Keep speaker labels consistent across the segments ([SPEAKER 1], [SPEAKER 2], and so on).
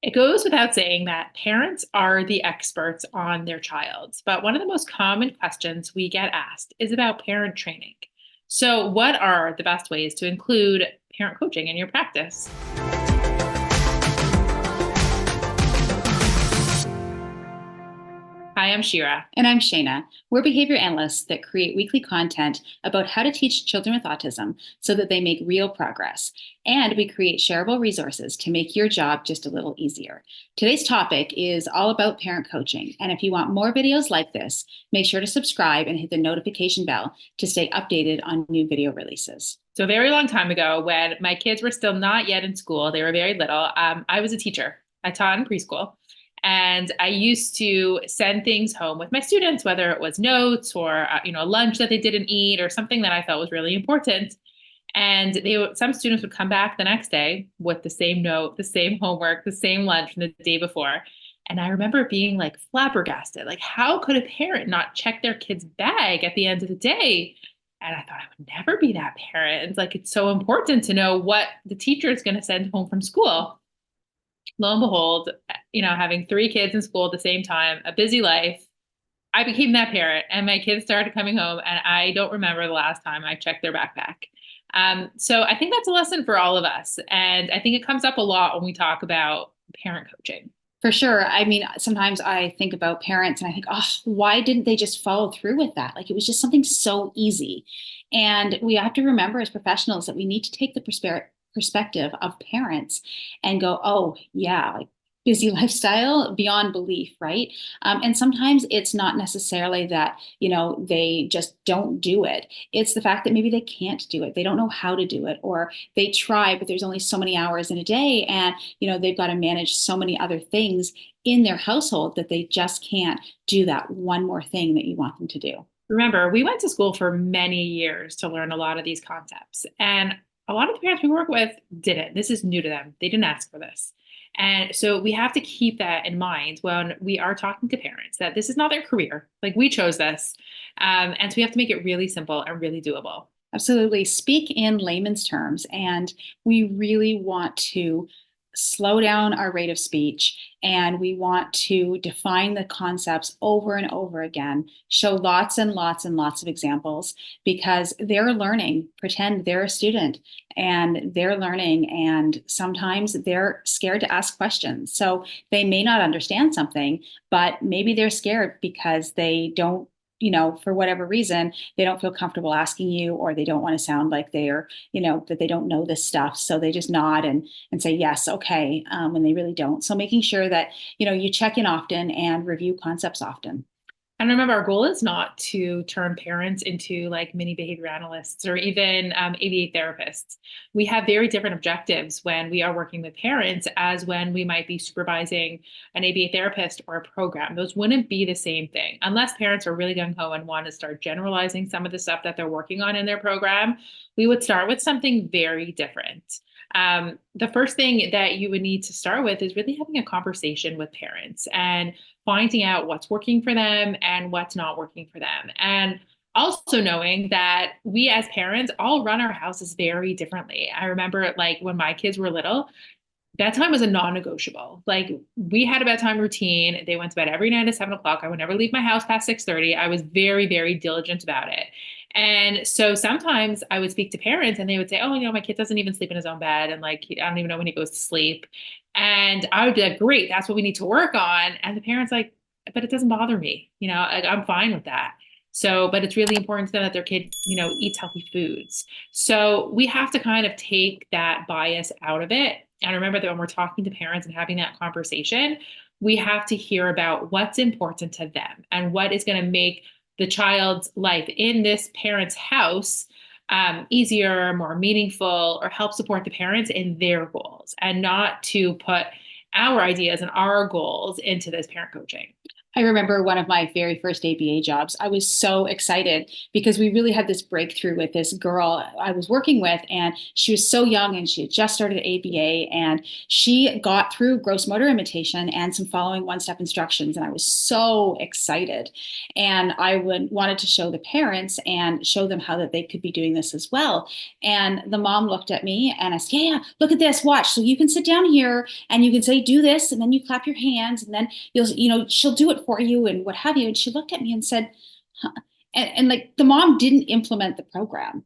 [SPEAKER 1] It goes without saying that parents are the experts on their child, but one of the most common questions we get asked is about parent training. So, what are the best ways to include parent coaching in your practice? Hi, I'm Shira.
[SPEAKER 2] And I'm Shayna. We're behavior analysts that create weekly content about how to teach children with autism so that they make real progress. And we create shareable resources to make your job just a little easier. Today's topic is all about parent coaching. And if you want more videos like this, make sure to subscribe and hit the notification bell to stay updated on new video releases.
[SPEAKER 1] So, a very long time ago, when my kids were still not yet in school, they were very little, I was a teacher. I taught in preschool. And I used to send things home with my students, whether it was notes or a lunch that they didn't eat or something that I felt was really important. And some students would come back the next day with the same note, the same homework, the same lunch from the day before. And I remember being like flabbergasted, like how could a parent not check their kid's bag at the end of the day? And I thought I would never be that parent. Like it's so important to know what the teacher is going to send home from school. Lo and behold, having three kids in school at the same time, a busy life, I became that parent and my kids started coming home and I don't remember the last time I checked their backpack. So I think that's a lesson for all of us. And I think it comes up a lot when we talk about parent coaching.
[SPEAKER 2] For sure. I mean, sometimes I think about parents and I think, oh, why didn't they just follow through with that? Like it was just something so easy. And we have to remember as professionals that we need to take the perspective of parents and go, oh, yeah, like busy lifestyle beyond belief, right? And sometimes it's not necessarily that, they just don't do it. It's the fact that maybe they can't do it. They don't know how to do it, or they try, but there's only so many hours in a day. And, they've got to manage so many other things in their household that they just can't do that one more thing that you want them to do.
[SPEAKER 1] Remember, we went to school for many years to learn a lot of these concepts. And a lot of the parents we work with didn't. This is new to them. They didn't ask for this. And so we have to keep that in mind when we are talking to parents that this is not their career. Like we chose this. And so we have to make it really simple and really doable.
[SPEAKER 2] Absolutely. Speak in layman's terms. And we really want to slow down our rate of speech and we want to define the concepts over and over again, show lots and lots and lots of examples because they're learning. Pretend they're a student and they're learning, and sometimes they're scared to ask questions. So they may not understand something, but maybe they're scared because they don't, for whatever reason, they don't feel comfortable asking you, or they don't want to sound like they're, that they don't know this stuff. So they just nod and say, yes, okay, when they really don't. So making sure that, you check in often and review concepts often.
[SPEAKER 1] And remember, our goal is not to turn parents into like mini behavior analysts or even ABA therapists. We have very different objectives when we are working with parents as when we might be supervising an ABA therapist or a program. Those wouldn't be the same thing unless parents are really gung ho and want to start generalizing some of the stuff that they're working on in their program. We would start with something very different. The first thing that you would need to start with is really having a conversation with parents and finding out what's working for them and what's not working for them. And also knowing that we as parents all run our houses very differently. I remember like when my kids were little, bedtime was a non-negotiable. Like we had a bedtime routine. They went to bed every night at 7 o'clock. I would never leave my house past 6:30. I was very, very diligent about it. And so sometimes I would speak to parents and they would say, oh, my kid doesn't even sleep in his own bed. And like, I don't even know when he goes to sleep. And I would be like, great, that's what we need to work on. And the parents like, but it doesn't bother me. Like, I'm fine with that. So, but it's really important to them that their kid, eats healthy foods. So we have to kind of take that bias out of it. And remember that when we're talking to parents and having that conversation, we have to hear about what's important to them and what is going to make the child's life in this parent's house easier, more meaningful, or help support the parents in their goals and not to put our ideas and our goals into this parent coaching.
[SPEAKER 2] I remember one of my very first ABA jobs. I was so excited because we really had this breakthrough with this girl I was working with, and she was so young and she had just started ABA, and she got through gross motor imitation and some following one step instructions. And I was so excited. And wanted to show the parents and show them how that they could be doing this as well. And the mom looked at me and I said, yeah, yeah, look at this, watch. So you can sit down here and you can say, do this, and then you clap your hands, and then she'll do it for you and what have you. And she looked at me and said, huh. And like the mom didn't implement the program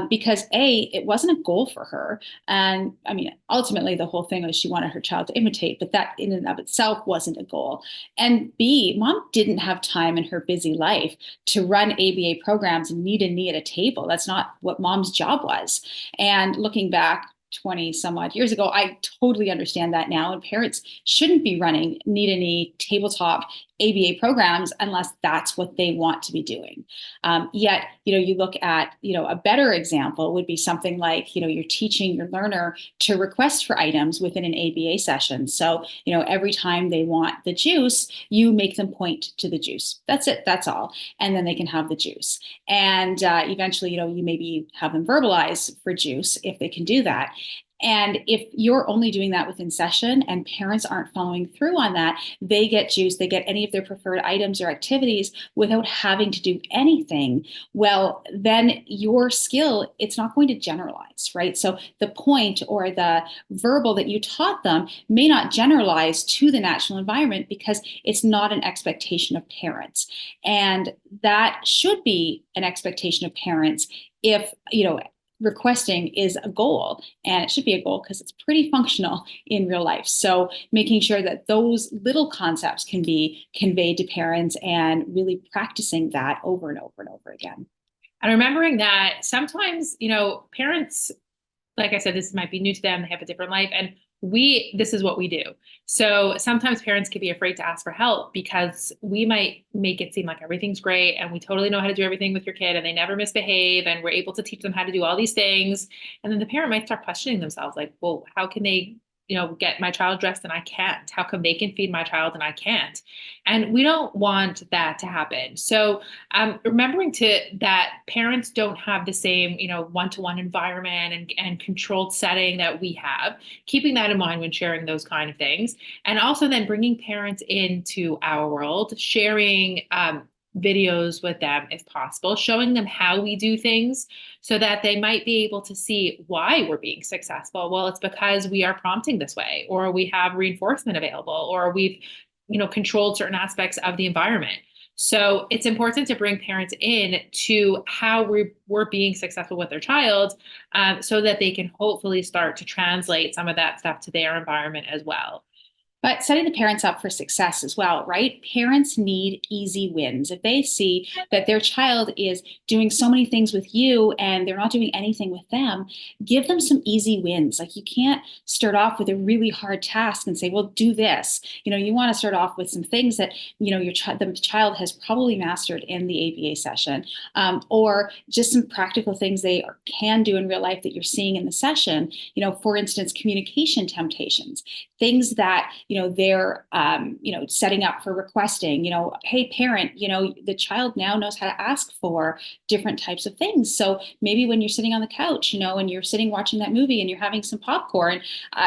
[SPEAKER 2] because it wasn't a goal for her. And I mean, ultimately the whole thing was she wanted her child to imitate, but that in and of itself wasn't a goal. And B, mom didn't have time in her busy life to run ABA programs and meet a knee at a table. That's not what mom's job was. And looking back, 20 some odd years ago, I totally understand that now. And parents shouldn't be running knee to knee tabletop ABA programs unless that's what they want to be doing. Yet, you look at, a better example would be something like, you're teaching your learner to request for items within an ABA session. So, every time they want the juice, you make them point to the juice. That's it. That's all. And then they can have the juice. And eventually, you maybe have them verbalize for juice if they can do that. And if you're only doing that within session and parents aren't following through on that, they get juice, they get any of their preferred items or activities without having to do anything. Well, then your skill, it's not going to generalize, right? So the point or the verbal that you taught them may not generalize to the natural environment because it's not an expectation of parents. And that should be an expectation of parents if, requesting is a goal, and it should be a goal because it's pretty functional in real life. So making sure that those little concepts can be conveyed to parents and really practicing that over and over and over again.
[SPEAKER 1] And remembering that sometimes, parents, like I said, this might be new to them. They have a different life. And this is what we do. So sometimes parents can be afraid to ask for help because we might make it seem like everything's great and we totally know how to do everything with your kid and they never misbehave and we're able to teach them how to do all these things. And then the parent might start questioning themselves like, well, how can they get my child dressed and I can't? How come they can feed my child and I can't? And we don't want that to happen. So remembering that parents don't have the same, one-to-one environment and controlled setting that we have, keeping that in mind when sharing those kind of things. And also then bringing parents into our world, sharing videos with them if possible, showing them how we do things so that they might be able to see why we're being successful. Well, it's because we are prompting this way, or we have reinforcement available, or we've, controlled certain aspects of the environment. So it's important to bring parents in to how we're being successful with their child so that they can hopefully start to translate some of that stuff to their environment as well.
[SPEAKER 2] But setting the parents up for success as well, right? Parents need easy wins. If they see that their child is doing so many things with you and they're not doing anything with them, give them some easy wins. Like you can't start off with a really hard task and say, well, do this. You want to start off with some things that, the child has probably mastered in the ABA session, or just some practical things they can do in real life that you're seeing in the session. For instance, communication temptations, things that they're setting up for requesting. Hey parent, the child now knows how to ask for different types of things. So maybe when you're sitting on the couch, and you're sitting watching that movie and you're having some popcorn,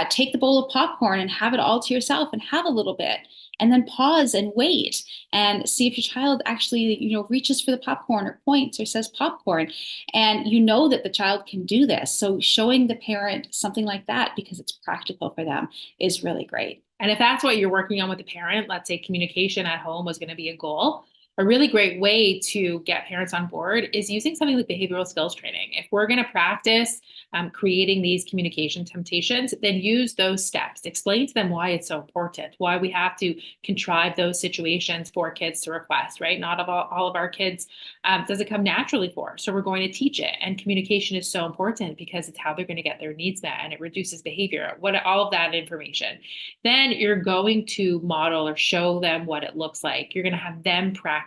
[SPEAKER 2] take the bowl of popcorn and have it all to yourself and have a little bit. And then pause and wait and see if your child actually, reaches for the popcorn or points or says popcorn. And that the child can do this. So showing the parent something like that because it's practical for them is really great.
[SPEAKER 1] And if that's what you're working on with the parent, let's say communication at home was going to be a goal, a really great way to get parents on board is using something like behavioral skills training. If we're going to practice creating these communication temptations, then use those steps. Explain to them why it's so important, why we have to contrive those situations for kids to request, right? Not all of our kids does it come naturally for. So we're going to teach it. And communication is so important because it's how they're going to get their needs met and it reduces behavior, all of that information. Then you're going to model or show them what it looks like. You're going to have them practice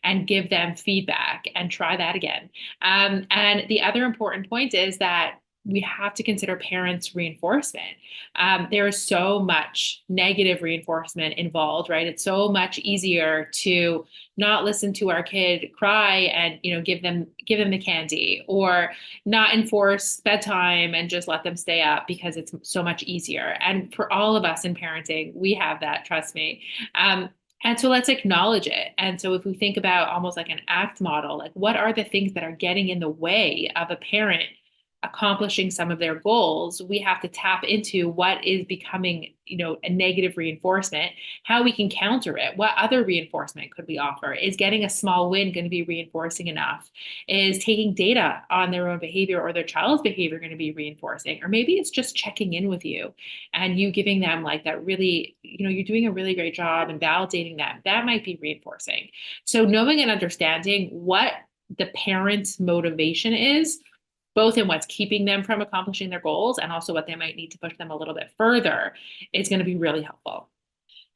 [SPEAKER 1] and give them feedback and try that again. And the other important point is that we have to consider parents' reinforcement. There is so much negative reinforcement involved, right? It's so much easier to not listen to our kid cry and, give them the candy, or not enforce bedtime and just let them stay up because it's so much easier. And for all of us in parenting, we have that, trust me. Um, and so let's acknowledge it. And so if we think about almost like an ACT model, like what are the things that are getting in the way of a parent accomplishing some of their goals, we have to tap into what is becoming, a negative reinforcement, how we can counter it. What other reinforcement could we offer? Is getting a small win going to be reinforcing enough? Is taking data on their own behavior or their child's behavior going to be reinforcing? Or maybe it's just checking in with you and you giving them like that really, you're doing a really great job and validating them. That might be reinforcing. So knowing and understanding what the parent's motivation is, both in what's keeping them from accomplishing their goals and also what they might need to push them a little bit further, is going to be really helpful.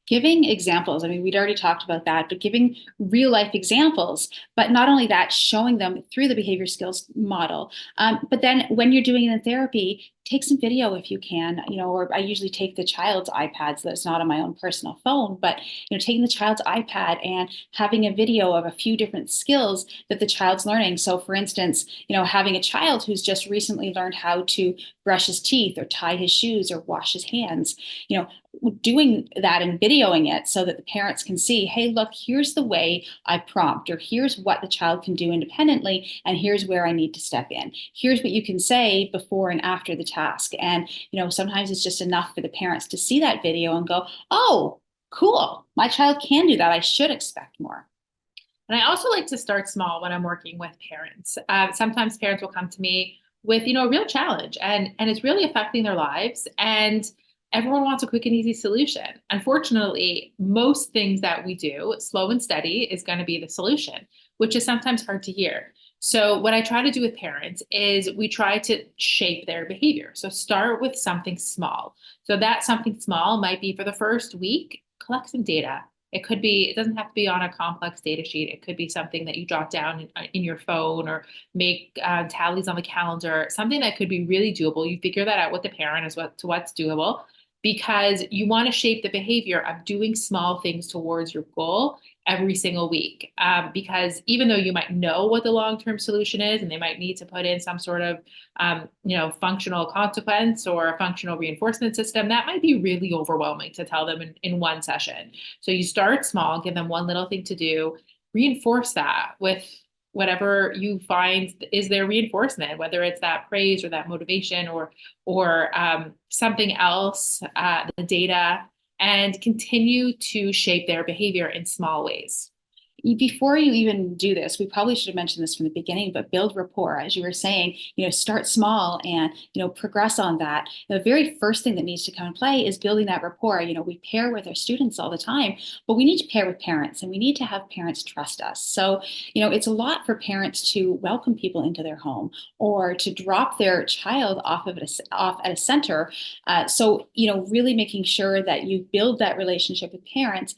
[SPEAKER 2] Giving examples. I mean, we'd already talked about that, but giving real life examples, but not only that, showing them through the behavior skills model. But then when you're doing it in therapy, take some video if you can, or I usually take the child's iPad so that it's not on my own personal phone, but, taking the child's iPad and having a video of a few different skills that the child's learning. So for instance, having a child who's just recently learned how to brush his teeth or tie his shoes or wash his hands, doing that and videoing it so that the parents can see, hey, look, here's the way I prompt, or here's what the child can do independently, and here's where I need to step in. Here's what you can say before and after the task. And, sometimes it's just enough for the parents to see that video and go, oh, cool, my child can do that. I should expect more.
[SPEAKER 1] And I also like to start small when I'm working with parents. Sometimes parents will come to me with, a real challenge, and it's really affecting their lives. And everyone wants a quick and easy solution. Unfortunately, most things that we do, slow and steady is going to be the solution, which is sometimes hard to hear. So what I try to do with parents is we try to shape their behavior. So start with something small. So that something small might be for the first week, collect some data. It doesn't have to be on a complex data sheet. It could be something that you jot down in your phone, or make tallies on the calendar, something that could be really doable. You figure that out with the parent as to what's doable, because you want to shape the behavior of doing small things towards your goal every single week. Because even though you might know what the long-term solution is, and they might need to put in some sort of, functional consequence or a functional reinforcement system, that might be really overwhelming to tell them in one session. So you start small, give them one little thing to do, reinforce that with whatever you find is their reinforcement, whether it's that praise or that motivation, or something else, the data, and continue to shape their behavior in small ways.
[SPEAKER 2] Before you even do this, we probably should have mentioned this from the beginning, but build rapport. As you were saying, start small and, progress on that. The very first thing that needs to come in play is building that rapport. We pair with our students all the time, but we need to pair with parents, and we need to have parents trust us. So, it's a lot for parents to welcome people into their home or to drop their child off at a center. Really making sure that you build that relationship with parents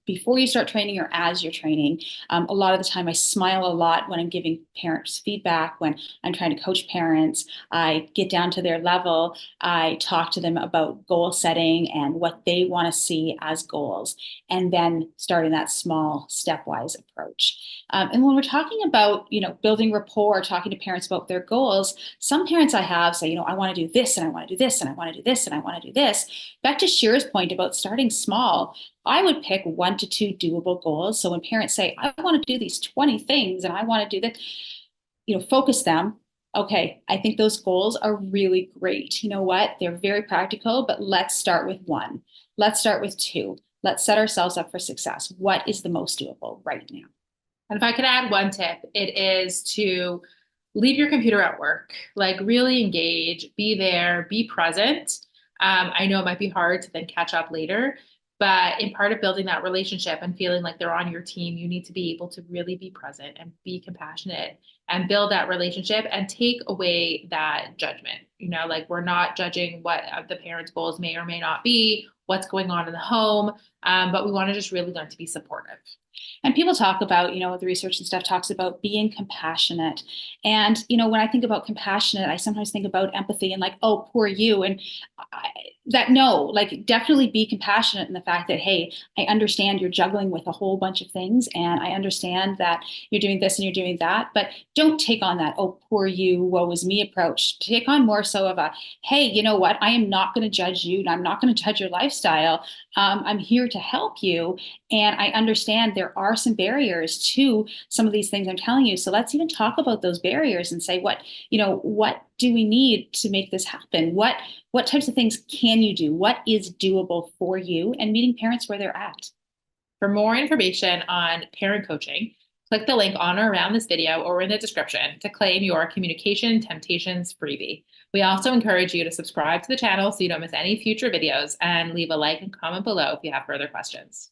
[SPEAKER 2] before you start training or as you're training. A lot of the time I smile a lot when I'm giving parents feedback, when I'm trying to coach parents. I get down to their level. I talk to them about goal setting and what they want to see as goals, and then starting that small stepwise approach. And when we're talking about, building rapport, talking to parents about their goals, some parents I have say, I want to do this and I want to do this and I want to do this and I want to do this. Back to Shira's point about starting small, I would pick 1 to 2 doable goals. So when parents say, I want to do these 20 things and I want to do that, focus them. Okay, I think those goals are really great. You know what? They're very practical, but let's start with 1. Let's start with 2. Let's set ourselves up for success. What is the most doable right now?
[SPEAKER 1] And if I could add one tip, it is to leave your computer at work, like really engage, be there, be present. I know it might be hard to then catch up later, but in part of building that relationship and feeling like they're on your team, you need to be able to really be present and be compassionate and build that relationship and take away that judgment. Like we're not judging what the parents' goals may or may not be, what's going on in the home, but we want to just really learn to be supportive.
[SPEAKER 2] And people talk about, the research and stuff talks about being compassionate. And, when I think about compassionate, I sometimes think about empathy and like, oh, poor you. And I, no, like definitely be compassionate in the fact that, hey, I understand you're juggling with a whole bunch of things. And I understand that you're doing this and you're doing that. But don't take on that, oh, poor you, woe is me approach. Take on more so of a, hey, you know what? I am not going to judge you and I'm not going to judge your lifestyle. I'm here to help you. And I understand there are some barriers to some of these things I'm telling you. So let's even talk about those barriers and say, what do we need to make this happen? What types of things can you do? What is doable for you? And meeting parents where they're at.
[SPEAKER 1] For more information on parent coaching, click the link on or around this video or in the description to claim your Communication Temptations freebie. We also encourage you to subscribe to the channel so you don't miss any future videos, and leave a like and comment below if you have further questions.